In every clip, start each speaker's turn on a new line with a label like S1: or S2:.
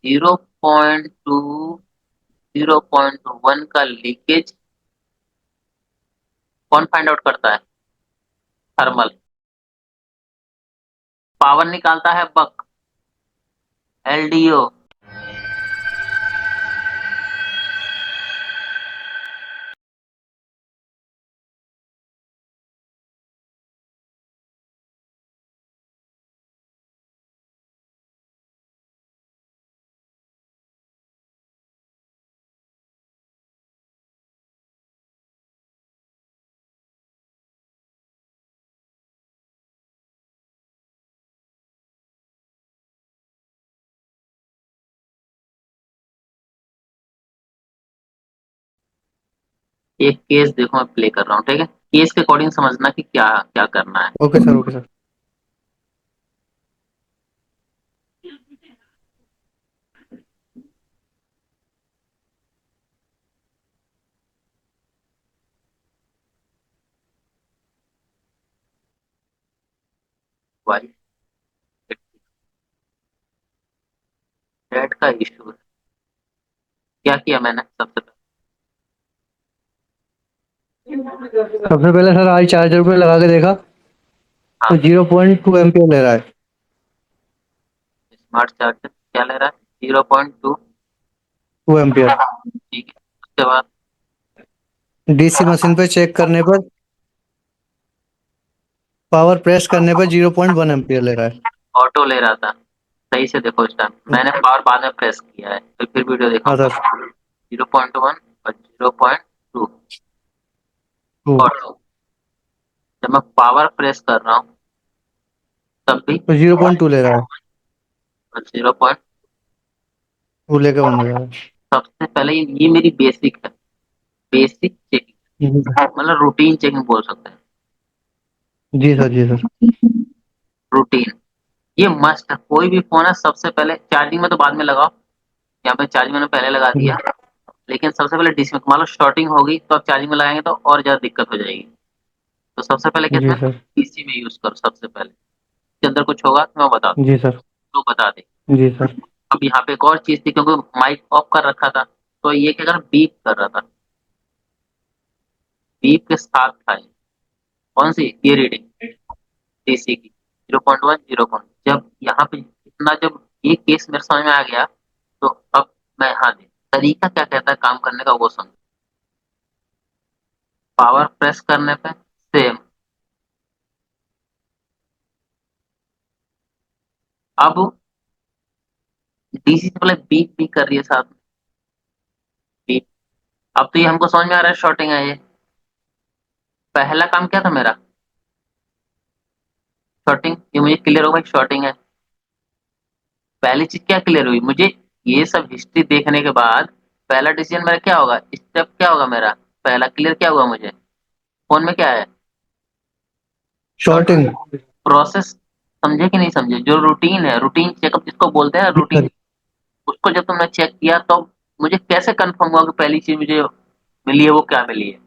S1: 0.1 का लीकेज कौन find out करता है? थर्मल। पावर निकालता है बक, एलडीओ। एक केस देखो मैं प्ले कर रहा हूँ, ठीक है? केस के अकॉर्डिंग समझना कि क्या क्या करना है।
S2: Okay sir, okay sir.
S1: वाई डेट का इशू है। क्या किया मैंने सबसे पहले?
S2: सबसे पहले सर आज चार्जर पे लगा के देखा तो
S1: हाँ,
S2: 0.2 एम्पियर ले रहा है।
S1: स्मार्ट चार्जर क्या ले रहा है? 0.2।
S2: 2 एम्पियर।
S1: ठीक है, उसके बाद
S2: डीसी मशीन पे चेक करने पर, पावर प्रेस करने पर 0.1 एम्पियर ले रहा है।
S1: ऑटो ले रहा था। सही से देखो, इस टाइम मैंने पावर बाद में प्रेस किया है, तो फिर वीडियो
S2: हाँ
S1: दिखाऊंगा।
S2: सर।
S1: 0.1 और 0.2
S2: टू।
S1: ऑटो। जब मैं पावर प्रेस कर रहा हूँ तब भी
S2: तो 0.2 ले रहा है।
S1: 0
S2: टू लेके बंद हो जा रहा
S1: सबसे पहले ये मेरी बेसिक है, बेसिक चेकिंग,
S2: है। जी सर।
S1: मतलब रूटीन चेकिंग बोल सकते हैं।
S2: जी सर। जी सर।
S1: रूटीन, ये मस्ट है। कोई भी फोन है सबसे पहले चार्जिंग में तो बाद में लगाओ, यहाँ पे चार्जिंग मैंने पहले लगा
S2: जी
S1: दिया, लेकिन सबसे पहले डीसी में मान लो शॉर्टिंग होगी तो आप चार्जिंग में लगाएंगे तो और ज्यादा दिक्कत हो जाएगी। तो सबसे पहले किस
S2: जी
S1: में?
S2: सर।
S1: डीसी में यूज करो सबसे पहले। इसके अंदर कुछ होगा तो मैं बता दूँ,
S2: जी सर।
S1: तो बता दे।
S2: जी सर।
S1: अब यहाँ पे एक और चीज थी, क्योंकि माइक ऑफ कर रखा था, तो ये क्या कर बीप कर रहा था, बीप के साथ था ये। कौन सी ये रीडिंग? डीसी की 0.1 0 जब यहाँ पे इतना, जब ये केस मेरे समझ में आ गया, तो अब मैं यहाँ दे तरीका क्या कहता है काम करने का वो समझ। पावर प्रेस करने पे सेम। अब डीसी से पहले बीप भी कर रही है साथ में, बीप। अब तो ये हमको समझ में आ रहा है शॉर्टिंग है ये। पहला काम क्या था मेरा? शॉर्टिंग। ये मुझे क्लियर होगा शॉर्टिंग है। पहली चीज क्या क्लियर हुई मुझे? ये सब हिस्ट्री देखने के बाद पहला डिसीजन मेरा क्या होगा, स्टेप क्या होगा मेरा? पहला क्लियर क्या हुआ मुझे? फोन में क्या है?
S2: शॉर्टिंग।
S1: प्रोसेस। समझे कि नहीं समझे? जो रूटीन है, रूटीन चेकअप जिसको बोलते हैं
S2: जी
S1: रूटीन,
S2: सर।
S1: उसको जब तुमने चेक किया तो मुझे कैसे कंफर्म हुआ कि पहली चीज मुझे मिली है वो क्या मिली है?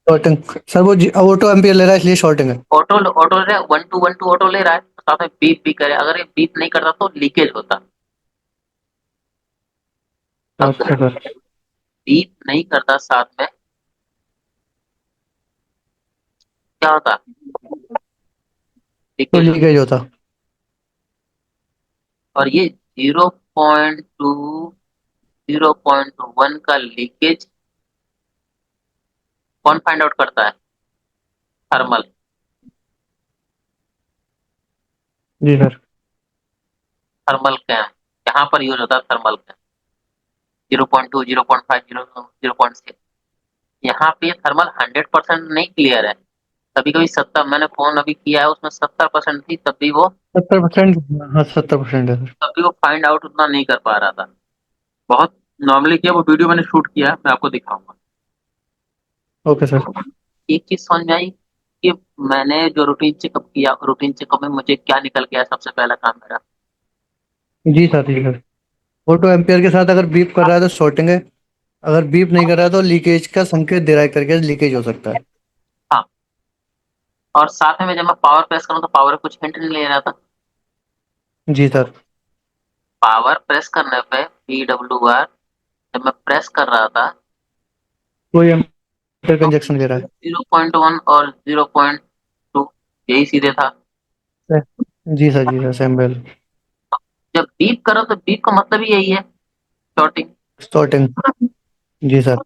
S2: शॉर्टिंग। सर वो ऑटो एम्पियर ले रहा है इसलिए शॉर्टिंग है।
S1: ऑटो ऑटो ले रहा है, 1 2 1 2 ऑटो ले रहा है, साथ में बीप भी करे। अगर ये बीप नहीं करता तो लीकेज होता।
S2: अच्छा
S1: अगर
S2: सर।
S1: बीप नहीं करता साथ में, क्या होता?
S2: तो
S1: लीकेज होता।
S2: लीकेज होता।
S1: और ये 0.2 0.1 का लीकेज कौन फाइंड आउट करता है? थर्मल।
S2: जी सर।
S1: Thermal cam. यहाँ पर यूज होता है थर्मल कैम। 0.2 0.5 0.6। यहाँ पे थर्मल 100% नहीं क्लियर है। कभी कभी 70, मैंने फोन अभी किया है उसमें 70% थी,
S2: 70%। हाँ 70% है सर।
S1: तब भी वो फाइंड आउट उतना नहीं कर पा रहा था। बहुत नॉर्मली किया, वो वीडियो मैंने शूट किया है, मैं आपको दिखाऊंगा।
S2: Okay sir.
S1: एक चीज समझ में आई कि मैंने जो रूटीन चेकअप किया, रूटीन चेकअप में मुझे क्या निकल गया? सबसे पहला काम मेरा,
S2: जी सर। जी सर। ऑटो एम्पियर के साथ अगर बीप कर रहा है तो शॉर्टिंग है। अगर बीप नहीं कर रहा है तो लीकेज का संकेत दे रहा है, करके लीकेज हो सकता है।
S1: हाँ। और साथ में जब मैं पावर प्रेस करूँ तो पावर कुछ हिंट नहीं ले रहा था।
S2: जी सर।
S1: पावर प्रेस करने पे PWR जब मैं प्रेस कर रहा था
S2: कोई एम्पियर का
S1: तो
S2: इंजेक्शन ले रहा
S1: 0.1 और 0.2 यही सीधे था।
S2: है। जी सर सेम बेल।
S1: जब बीप करो तो बीप का मतलब ही यही है, शॉर्टिंग।
S2: स्टार्टिंग। जी सर।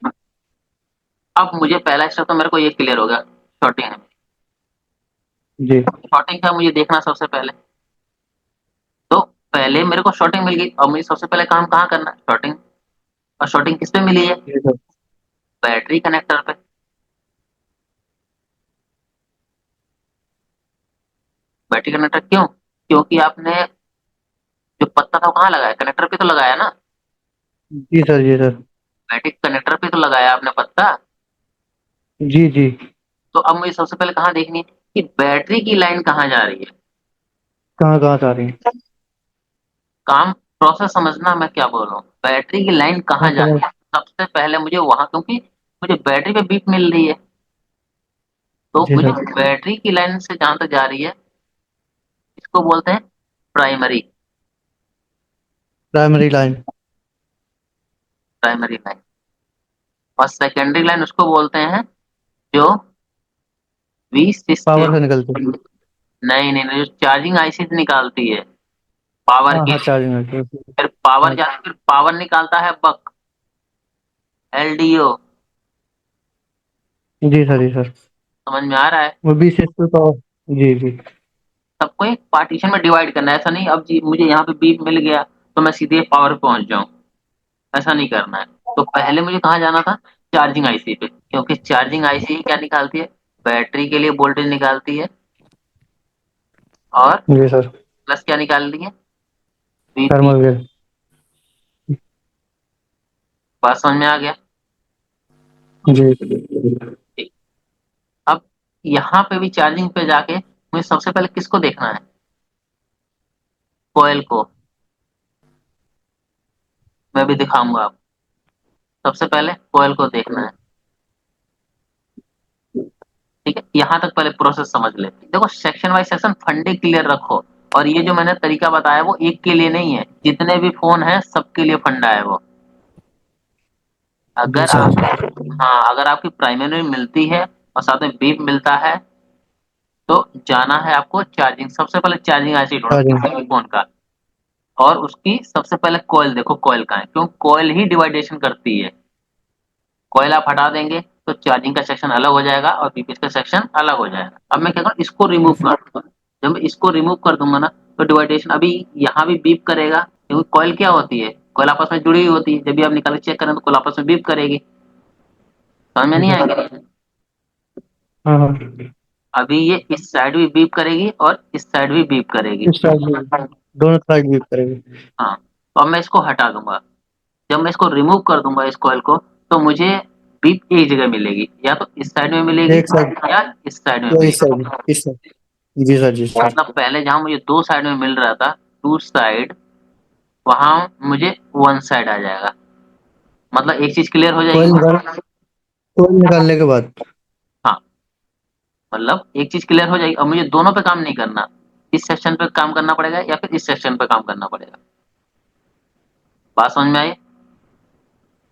S1: अब मुझे पहला स्टेप तो मेरे को ये क्लियर हो गया, शॉर्टिंग है।
S2: जी
S1: शॉर्टिंग का मुझे देखना सबसे पहले, तो पहले मेरे को शॉर्टिंग मिल गई। अब मुझे सबसे पहले काम कहाँ करना है, शॉर्टिंग। और शॉर्टिंग किस पे मिली है,
S2: जी सर।
S1: बैटरी कनेक्टर पे। बैटरी कनेक्टर क्यों, क्योंकि आपने जो पत्ता था वो कहाँ लगाया, कनेक्टर पे तो लगाया ना।
S2: जी सर।
S1: बैटरी कनेक्टर पे तो लगाया आपने पत्ता।
S2: जी जी।
S1: तो अब मुझे सबसे पहले कहाँ देखनी है कि बैटरी की लाइन कहाँ जा रही है।
S2: कहाँ कहाँ से आ रही है?
S1: काम प्रोसेस समझना मैं क्या बोल रहा हूँ, बैटरी की लाइन
S2: हाँ
S1: कहाँ जा
S2: समझ।
S1: रही है। सबसे पहले मुझे वहां, क्योंकि मुझे बैटरी पे बीप मिल रही है, तो
S2: जी
S1: मुझे
S2: सर।
S1: बैटरी की लाइन से जहां तक जा रही है इसको बोलते हैं primary.
S2: Primary line.
S1: Primary line. और सेकेंडरी लाइन उसको बोलते हैं जो V60।
S2: पावर से निकलती है।
S1: नहीं नहीं नहीं, जो चार्जिंग आईसी से निकालती है पावर
S2: हाँ
S1: के
S2: हाँ
S1: लिए।
S2: चार्जिंग है।
S1: फिर पावर
S2: हाँ
S1: जाती, फिर पावर निकालता है बक, LDO।
S2: जी सर।
S1: समझ में आ रहा है।
S2: वो बी सिक्स पावर। जी जी।
S1: सबको एक पार्टीशन में डिवाइड करना है, ऐसा नहीं अब जी मुझे यहाँ पे बीप मिल गया तो मैं सीधे पावर पे पहुंच जाऊं, ऐसा नहीं करना है। तो पहले मुझे कहाँ जाना था, चार्जिंग आईसी पे, क्योंकि चार्जिंग आईसी ही क्या निकालती है, बैटरी के लिए वोल्टेज निकालती है। और
S2: जी सर।
S1: प्लस क्या निकालती है, VP।
S2: Thermal well.
S1: बात समझ में आ गया।
S2: जी
S1: ठीक। अब यहाँ पे भी चार्जिंग पे जाके मुझे सबसे पहले किसको देखना है, कोयल को। मैं भी दिखाऊंगा आप, सबसे पहले कोयल को देखना है। ठीक है, यहाँ तक पहले प्रोसेस समझ ले। देखो सेक्शन बाय सेक्शन फंडे क्लियर रखो। और ये जो मैंने तरीका बताया वो एक के लिए नहीं है, जितने भी फोन है सबके लिए फंडा है वो।
S2: जी
S1: अगर
S2: सर।
S1: आप, हाँ अगर आपकी प्राइमरी मिलती है और साथ में बीप मिलता है तो जाना है आपको चार्जिंग, सबसे पहले चार्जिंग आईसी ढूंढो
S2: चार्जिंग।
S1: किसी भी फोन का। और उसकी सबसे पहले कॉइल देखो, कॉइल का है, क्यों कॉइल ही डिवाइडेशन करती है। कॉइल आप हटा देंगे तो चार्जिंग का सेक्शन अलग हो जाएगा और बीपीएस का सेक्शन अलग हो जाएगा। अब मैं क्या करूँ, इसको रिमूव कर दूंगा। जब मैं इसको रिमूव कर दूंगा ना तो डिवाइडेशन अभी यहाँ भी बीप करेगा, क्योंकि कॉइल क्या होती है, कॉइल आपस में जुड़ी हुई होती है। जब भी आप निकाल के चेक करें तो कॉइल आपस में बीप करेगी। समझ में
S2: जी
S1: नहीं
S2: सर।
S1: आएगी।
S2: हाँ हाँ।
S1: अभी ये इस साइड भी बीप करेगी और इस साइड भी बीप करेगी।
S2: इस साइड भी दोनों साइड बीप करेगी।
S1: हाँ, तो अब मैं इसको हटा दूंगा। जब मैं इसको रिमूव कर दूंगा इस कॉइल को, तो मुझे बीप एक जगह मिलेगी, या तो इस साइड में मिलेगी
S2: एक साइड
S1: या इस साइड में
S2: या इस साइड।
S1: मिलेगी।
S2: इस साइड। जी सर जी सर।
S1: मतलब पहले जहां मुझे दो साइड में मिल रहा था, टू साइड, वहां मुझे वन साइड आ जाएगा। मतलब एक चीज क्लियर हो जाएगी।
S2: कोयल निकाल कोयल निकालने के बाद।
S1: हाँ, मतलब एक चीज क्लियर हो जाएगी। अब मुझे दोनों पे काम नहीं करना, इस सेक्शन पे काम करना पड़ेगा या फिर इस सेक्शन पे काम करना पड़ेगा। बात समझ में आई।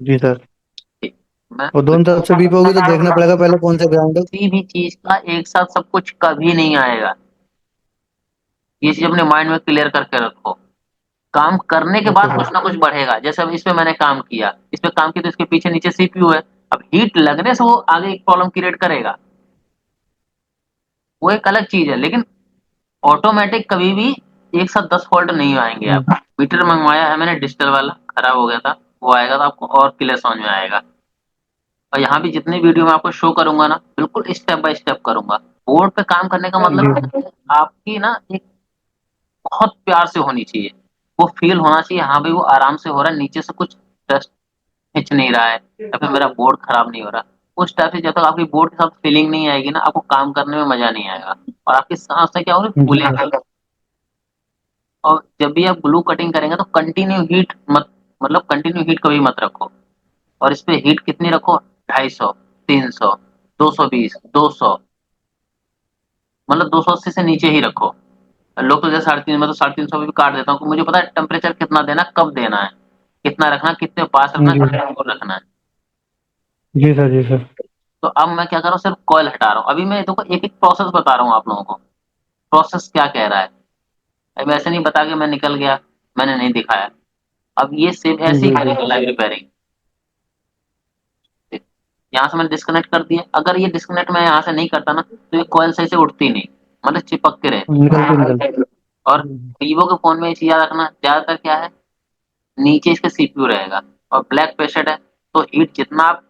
S2: जी सर।
S1: ठीक। मैं
S2: और दोनों तरफ से बीप होगी तो देखना पड़ेगा पहले कौन सा ग्राउंड है।
S1: किसी भी चीज का एक साथ सब कुछ कभी नहीं आएगा, ये चीज अपने माइंड में क्लियर करके रखो। काम करने के
S2: ओके
S1: बाद कुछ
S2: सर।
S1: ना कुछ बढ़ेगा। जैसे अब इस पे मैंने काम किया, इस पे काम किया तो इसके पीछे नीचे CPU है। अब हीट लगने से वो आगे एक प्रॉब्लम क्रिएट करेगा, वो एक अलग चीज है। लेकिन ऑटोमेटिक कभी भी एक साथ 10 फॉल्ट नहीं आएंगे। आप मीटर मंगवाया है मैंने डिजिटल वाला, खराब हो गया था, वो आएगा तो आपको और क्लियर समझ में आएगा। और यहाँ भी जितनी वीडियो में आपको शो करूंगा ना, बिल्कुल स्टेप बाय स्टेप करूंगा। बोर्ड पे काम करने का
S2: जी
S1: मतलब आपकी ना एक बहुत प्यार से होनी चाहिए। वो फील होना चाहिए, हाँ भाई वो आराम से हो रहा है, नीचे से कुछ डस्ट खिंच नहीं रहा है या फिर मेरा बोर्ड खराब नहीं हो रहा। उस टाइप से जब तक आपकी बोर्ड के साथ फीलिंग नहीं आएगी ना, आपको काम करने में मजा नहीं आएगा। और आपकी सांसें क्या होगी,
S2: जी सर।
S1: फूलेंगी। और जब भी आप ग्लू कटिंग करेंगे तो कंटिन्यू हीट मत, मतलब कंटिन्यू हीट कभी मत रखो। और इस पे हीट कितनी रखो, 250, 300, 220, 200, मतलब 280 से नीचे ही रखो, लोकल जैसे 3.5 में तो 350 पे भी काट देता हूँ, मुझे पता है टेम्परेचर कितना देना, कब देना है, कितना रखना, कितने पास रखना,
S2: जी
S1: कितने दूर रखना है।
S2: जी सर, जी सर।
S1: तो अब मैं क्या कर रहा हूँ, सिर्फ कॉइल हटा रहा हूँ। अभी मैं देखो एक एक प्रोसेस बता रहा हूँ आप लोगों को, प्रोसेस क्या कह रहा है। अब ऐसे नहीं बता के मैं निकल गया, मैंने नहीं दिखाया। अब ये सेम ऐसे ही
S2: जी जी
S1: करेगा लाइव रिपेयरिंग। यहाँ से मैंने डिस्कनेक्ट कर दिया, अगर ये डिस्कनेक्ट मैं यहाँ से नहीं करता ना तो ये कॉइल सही से उठती नहीं, मतलब चिपक के
S2: निकलते निकलते।
S1: रहती। और वीवो के फोन में ये चीज याद रखना, ज्यादातर क्या है, नीचे इसका सीपीयू रहेगा और ब्लैक पेशेंट है, तो हीट जितना आप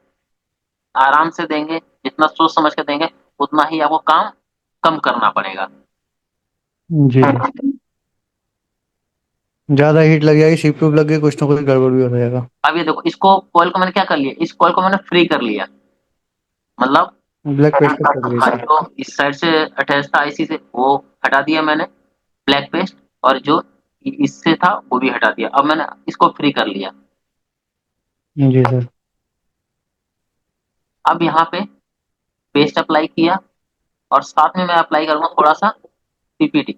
S1: आराम से देंगे, जितना सोच समझ के देंगे, उतना ही आपको काम कम करना पड़ेगा।
S2: जी जी। ज्यादा हीट लग जाएगी, सीपीयू लग गई, कुछ ना कुछ गड़बड़ भी हो जाएगा।
S1: अब ये देखो, इसको कॉइल को मैंने क्या कर लिया, इस कॉइल को मैंने फ्री कर लिया, मतलब
S2: ब्लैक पेस्ट कर दिया
S1: हाँ,
S2: इसको।
S1: जो इस साइड से अटैच था आईसी से वो हटा दिया मैंने, ब्लैक पेस्ट, और जो इससे था वो भी हटा दिया। अब मैंने इसको फ्री कर लिया।
S2: जी सर।
S1: अब यहाँ पे पेस्ट अप्लाई किया, और साथ में मैं अप्लाई करूंगा थोड़ा सा पीपीटी।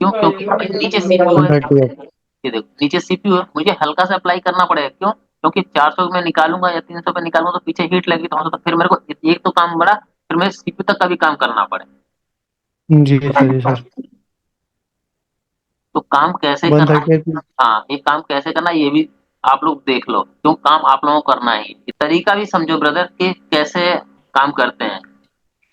S1: क्यों? क्योंकि नीचे सीपीयू है,
S2: 130 है।
S1: ये देखो नीचे सीपीयू है, मुझे हल्का सा अप्लाई करना पड़ेगा। क्यों? क्योंकि 400 में निकालूंगा या 300 पे निकालूंगा तो पीछे हीट लगी, तो हो सकता है फिर मेरे को एक तो काम बड़ा, फिर मेरे सीपीयू तक का भी काम करना पड़े।
S2: जी सर, जी सर।
S1: तो काम कैसे
S2: वन
S1: करना,
S2: थर्टी
S1: हाँ ये काम कैसे करना ये भी आप लोग देख लो, क्यों काम आप लोगों को करना है। ये तरीका भी समझो ब्रदर कि कैसे काम करते हैं।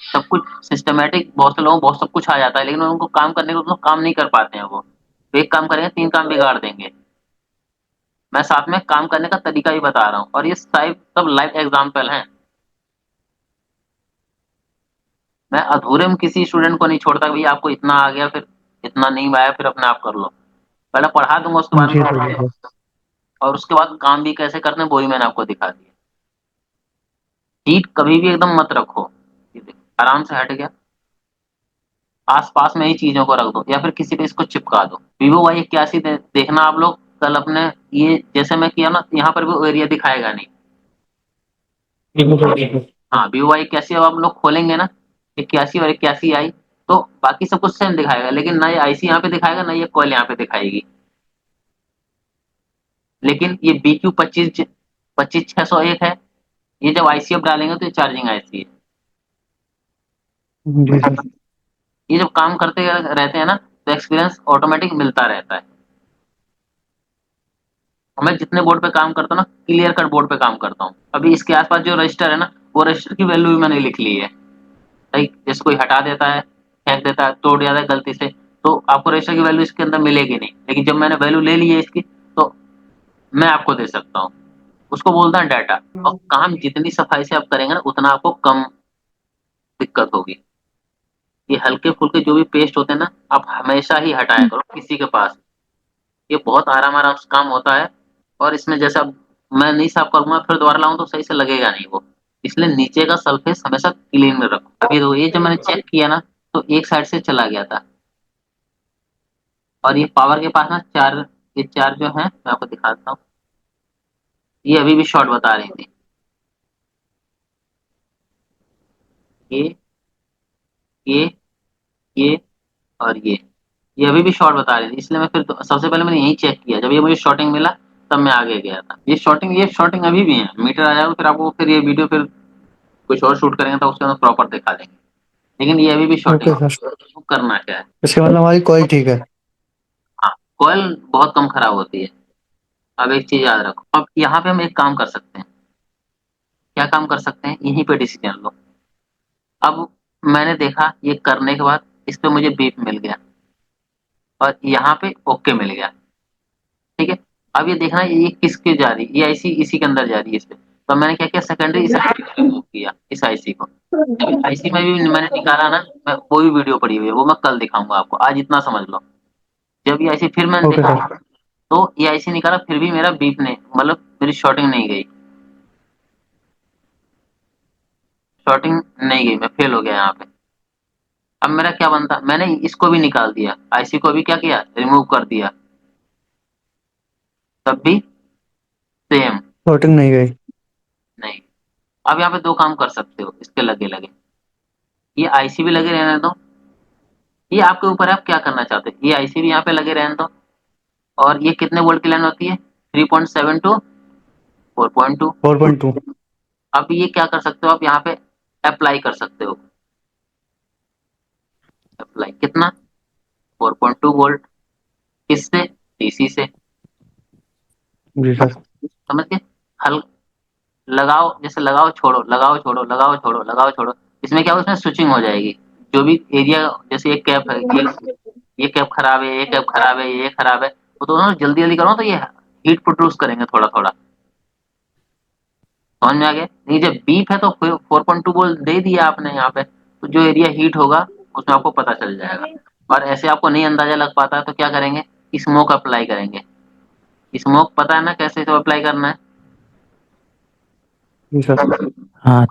S1: सब कुछ सिस्टमेटिक, बहुत से लोगों को बहुत सब कुछ आ जाता है, लेकिन उनको काम करने को तो काम नहीं कर पाते हैं वो। तो एक काम करेंगे, 3 काम बिगाड़ देंगे। मैं साथ में काम करने का तरीका भी बता रहा हूँ, और ये सब लाइव एग्जाम्पल हैं। मैं अधूरे में किसी स्टूडेंट को नहीं छोड़ता, भैया आपको इतना आ गया, फिर इतना नहीं आया फिर अपने आप कर लो। पहले पढ़ा दूंगा, उसके बाद
S2: जी सर, जी सर।
S1: और उसके बाद काम भी कैसे करते हैं वो भी मैंने आपको दिखा दिया। हीट कभी भी एकदम मत रखो, ये देखो, आराम से हट गया। आसपास में ही चीजों को रख दो, या फिर किसी पे इसको चिपका दो। Vivo Y81 देखना आप लोग कल अपने, ये जैसे मैं किया ना, यहाँ पर भी वो एरिया दिखाएगा नहीं।
S2: ठीक है सर, ठीक है।
S1: हाँ, Vivo Y81 अब आप लोग खोलेंगे ना, 81 और 81 आई, तो बाकी सब कुछ सेम दिखाएगा, लेकिन ना ये आईसी यहाँ पे दिखाएगा, ना ये कॉइल यहाँ पे दिखाएगी। लेकिन ये BQ25 601 है, ये जब आईसीएफ डालेंगे तो ये चार्जिंग आईसी है।
S2: जी सर।
S1: ये जब काम करते रहते हैं ना, तो एक्सपीरियंस ऑटोमेटिक मिलता रहता है। और मैं जितने बोर्ड पे काम करता हूँ ना, क्लियर कट बोर्ड पे काम करता हूँ। अभी इसके आसपास जो रजिस्टर है ना, वो रजिस्टर की वैल्यू भी मैंने लिख ली है। भाई जैसे कोई हटा देता है, फेंक देता है, तोड़ जाता है गलती से, तो आपको रजिस्टर की वैल्यू इसके अंदर मिलेगी नहीं, लेकिन जब मैंने वैल्यू ले ली है इसकी, तो मैं आपको दे सकता हूँ। उसको बोलता है डाटा। और काम जितनी सफाई से आप करेंगे ना, उतना आपको कम दिक्कत होगी। ये हल्के फुल्के जो भी पेस्ट होते हैं ना, आप हमेशा ही हटाया करो किसी के पास। ये बहुत आराम आराम से काम होता है। और इसमें जैसा मैं नहीं साफ करूंगा फिर दोबारा लाऊं तो सही से लगेगा नहीं वो, इसलिए नीचे का सरफेस हमेशा क्लीन में रखो। अभी तो ये जब मैंने चेक किया ना, तो एक साइड से चला गया था। और ये पावर के पास ना चार, ये चार जो है मैं आपको दिखाता हूँ, ये अभी भी शॉर्ट बता रही थी। ये ये ये और ये अभी भी शॉर्ट बता रही थी, इसलिए मैं फिर सबसे पहले मैंने यही चेक किया। जब ये मुझे शॉर्टिंग मिला, तब मैं आगे गया था। ये शॉर्टिंग अभी भी है, मीटर आ जाएगा फिर आपको, फिर ये वीडियो फिर कुछ और शूट करेंगे तो उसके अंदर प्रॉपर दिखा देंगे। लेकिन ये अभी भी शॉर्टिंग
S2: ओके सर।
S1: है। करना क्या है,
S2: इसके मतलब हमारी कॉल ठीक है।
S1: हाँ, कॉयल बहुत कम खराब होती है। अब एक चीज याद रखो, अब यहाँ पे हम एक काम कर सकते हैं। क्या काम कर सकते हैं, यहीं पे डिसीजन लो। अब मैंने देखा ये करने के बाद इस पे मुझे बीप मिल गया, और यहाँ पे ओके मिल गया, ठीक है। अब ये देखना ये किसके जा रही है, ये आईसी इसी के अंदर जा रही है इससे। तो मैंने क्या किया, सेकेंडरी इस रिमूव किया, इस आईसी को। जब आईसी में भी मैंने निकाला ना, मैं वो भी वीडियो पड़ी हुई है, वो मैं कल दिखाऊंगा आपको, आज इतना समझ लो। जब ये आईसी फिर मैंने
S2: ओके
S1: देखा,
S2: सर।
S1: तो ये आईसी निकाला फिर भी मेरा बीप नहीं, मतलब मेरी शॉर्टिंग नहीं गई, शॉर्टिंग नहीं गई, मैं फेल हो गया यहाँ पे। अब मेरा क्या बनता, मैंने इसको भी निकाल दिया, आईसी को भी क्या किया, रिमूव कर दिया, तब भी सेम
S2: वोटिंग नहीं गई।
S1: नहीं। अब यहाँ पे 2 काम कर सकते हो इसके लगे लगे, ये आईसी भी लगे रहने दो, ये आपके ऊपर है, आप क्या करना चाहते हैं। ये आईसी भी यहाँ पे लगे रहने दो। और ये कितने वोल्ट की लाइन होती है, 3.7 टू 4.2।
S2: 4.2।
S1: अब ये क्या कर सकते हो आप, यहाँ पे अप्लाई कर सकते हो। अप्लाई कितना, 4.2 वोल्ट, किससे, डीसी से।
S2: जी सर।
S1: समझ गए। हल लगाओ, जैसे लगाओ छोड़ो, लगाओ छोड़ो, लगाओ छोड़ो, लगाओ छोड़ो। इसमें क्या होगा, इसमें स्विचिंग हो जाएगी। जो भी एरिया, जैसे एक कैप है, ये कैप खराब है, ये कैप खराब है, ये खराब है, वो दोनों जल्दी जल्दी करो तो ये हीट प्रोड्यूस करेंगे थोड़ा थोड़ा। समझ में आ गया। नहीं, जब बीप है तो 4.2 वोल्ट दे दिया आपने यहाँ पे, तो जो एरिया हीट होगा उसमें आपको पता चल जाएगा। और ऐसे आपको नहीं अंदाजा लग पाता है तो क्या करेंगे, स्मोक अप्लाई करेंगे। स्मोक पता है ना कैसे तो अप्लाई करना
S2: जी सर।
S3: हाँ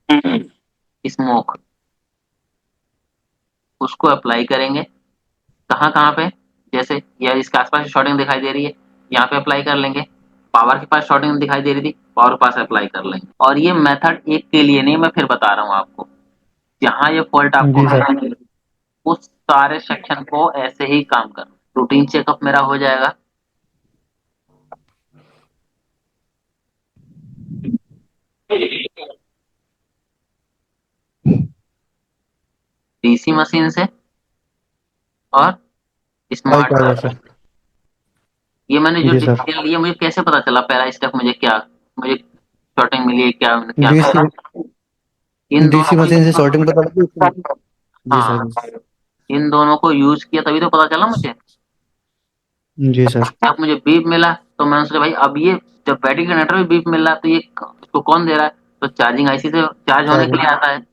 S1: है। स्मोक, उसको अप्लाई करेंगे। कहाँ कहाँ पे, जैसे या इसके आसपास शॉर्टिंग दिखाई दे रही है, यहाँ पे अप्लाई कर लेंगे। पावर के पास शॉर्टिंग दिखाई दे रही थी, पावर के पास अप्लाई कर लेंगे। और ये मेथड एक के लिए नहीं, मैं फिर बता रहा हूँ आपको। जहाँ ये फॉल्ट आपको
S2: जी सर।
S1: मिलेगा, उस सारे सेक्शन को ऐसे ही काम करना। रूटीन चेकअप मेरा हो जाएगा। डीसी मशीन से और
S2: बाइक
S1: स्मार्ट
S2: चार्जर
S1: कार्ड।
S2: से।
S1: ये मैंने जो
S2: जी सर।
S1: डिटेल दी है, मुझे कैसे पता चला पहला स्टेप मुझे क्या, मुझे शॉर्टिंग मिली है, क्या क्या
S2: डीसी
S1: करना। इन दोनों
S2: डीसी मशीन से शॉर्टिंग पता लगी उसको।
S1: को,
S2: जी सर।
S1: हाँ, इन दोनों को यूज किया तभी तो पता चला मुझे।
S2: जी सर।
S1: जब मुझे बीप मिला तो मैंने सोचा भाई अब ये, जब बैटरी जनरेटर भी बीप मिल रहा है तो ये इसको कौन दे रहा है, तो चार्जिंग आईसी से चार्ज होने के
S2: चार्जिंग।
S1: लिए आता है।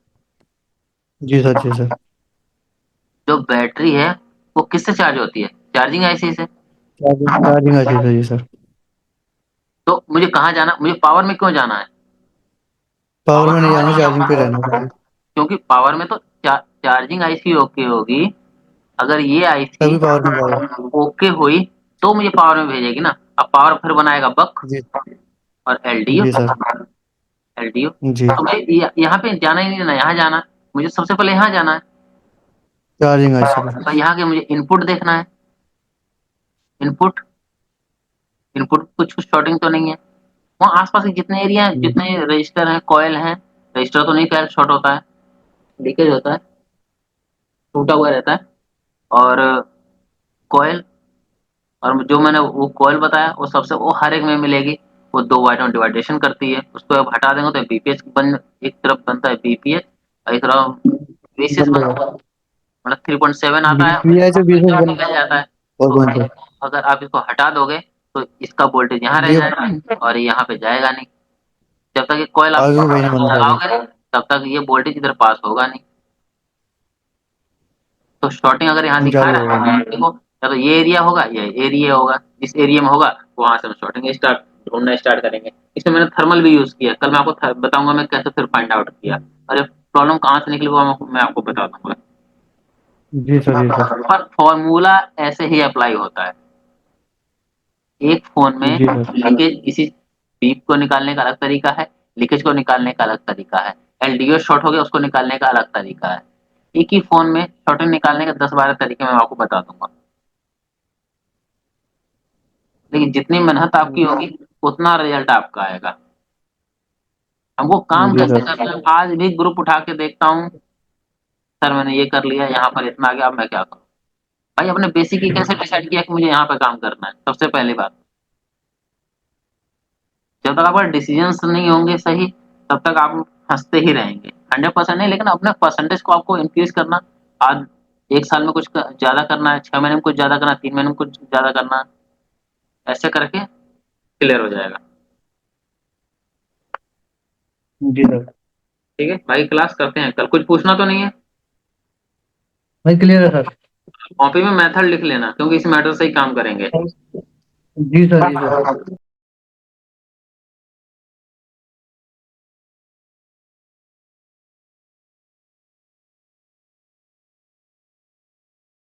S2: जी सर। जी सर।
S1: जो बैटरी है वो किससे चार्ज होती है, चार्जिंग आईसी से।
S2: चार्जिंग चार्जिंग अच्छी सर। जी सर।
S1: तो मुझे कहाँ जाना, मुझे पावर में क्यों जाना है।
S2: पावर
S1: पावर
S2: में
S1: में
S2: नहीं जाना,
S1: नहीं
S2: चार्जिंग पे
S1: जाऊंगा,
S2: रहना है।
S1: क्योंकि पावर में तो चार्जिंग आईसी ओके होगी। अगर ये आईसी
S2: तभी पावर में जाएगा।
S1: ओके हुई तो मुझे पावर में भेजेगी ना। अब पावर फिर बनाएगा बक
S2: जी।
S1: और एलडीओ।
S2: जी सर।
S1: एलडीओ
S2: जी।
S1: तो मुझे यहाँ पे जाना ही नहीं ना, यहाँ जाना है। मुझे सबसे पहले यहाँ जाना है।
S2: चार्जिंग अच्छी पे।
S1: तो यहाँ के मुझे इनपुट देखना है। इनपुट, इनपुट कुछ कुछ शॉर्टिंग तो नहीं है। वहाँ आसपास के जितने एरिया हैं,
S2: जी।
S1: जितने रजिस्टर हैं, कॉयल हैं, रजिस्टर तो नहीं, खैर शॉर्ट होता है, लीकेज होता है, टूटा हुआ रहता है। और कॉयल, और जो मैंने वो कॉयल बताया वो सबसे, वो हर एक में मिलेगी। वो दो वाइट में डिवाइडेशन करती है, उसको अब हटा देंगे तो बीपीएच बन, एक तरफ बनता है बीपीएच और एक तरफ बीसीएच
S2: बंद
S1: बनता
S2: होगा।
S1: है। मतलब 3.7 आता है और
S2: बीपीआई से बीस
S1: निकल
S2: बंद।
S1: जाता है।
S2: और
S1: तो
S2: कौन सा।
S1: अगर आप इसको हटा दोगे तो इसका वोल्टेज यहाँ रह
S2: ये
S1: जाएगा और ये यहाँ पे जाएगा नहीं। जब तक ये कॉयल आप
S2: आगे वही ना बंद चार्जिंग।
S1: लगाओगे नहीं, तब तक ये वोल्टेज इधर पास होगा नहीं। तो शॉर्टिंग अगर यहाँ दिखा
S2: चालू
S1: रहा
S2: होगा।
S1: है देखो, या तो ये एरिया होगा या एरिया होगा। जिस एरिया में होगा वहां से हम शॉर्टिंग स्टार्ट ढूंढना स्टार्ट करेंगे। इसमें मैंने थर्मल भी यूज किया, कल मैं आपको बताऊंगा मैं कैसे फिर फाइंड आउट किया। अरे प्रॉब्लम कहाँ से निकली वो मैं आपको बता दूंगा।
S2: जी सर। जी सर।
S1: पर फॉर्मूला ऐसे ही अप्लाई होता है। एक फोन में
S2: जी सर।
S1: लीकेज, किसी बीप को निकालने का अलग तरीका है, लीकेज को निकालने का अलग तरीका है, एलडीओ शॉर्ट हो गया उसको निकालने का अलग तरीका है। एक ही फोन में शॉर्टिंग निकालने के 10-12 तरीके मैं आपको बता दूंगा। लेकिन जितनी मेहनत आपकी होगी उतना रिजल्ट आपका आएगा। हमको काम
S2: जी
S1: कैसे
S2: सर।
S1: करना है, आज भी ग्रुप उठा के देखता हूँ, सर मैंने ये कर लिया, यहाँ पर इतना आ गया, अब मैं क्या करूँ। भाई अपने बेसिक ही कैसे डिसाइड किया कि मुझे यहाँ पे काम करना है, सबसे पहली बात। जब तक आपका डिसीजंस नहीं होंगे सही, तब तक आप फंसते ही रहेंगे। 100% नहीं, लेकिन अपने परसेंटेज को आपको इंक्रीज करना। आज एक साल में कुछ ज्यादा करना है, 6 महीने में कुछ ज्यादा करना है, 3 महीने में कुछ ज्यादा करना है, ऐसे करके क्लियर हो जाएगा।
S2: जी सर।
S1: ठीक है भाई, क्लास करते हैं, कल कुछ पूछना तो नहीं है।
S2: भाई क्लियर है सर।
S1: कॉपी में मेथड लिख लेना क्योंकि इस मैटर से ही काम करेंगे।
S2: जी सर। जी सर।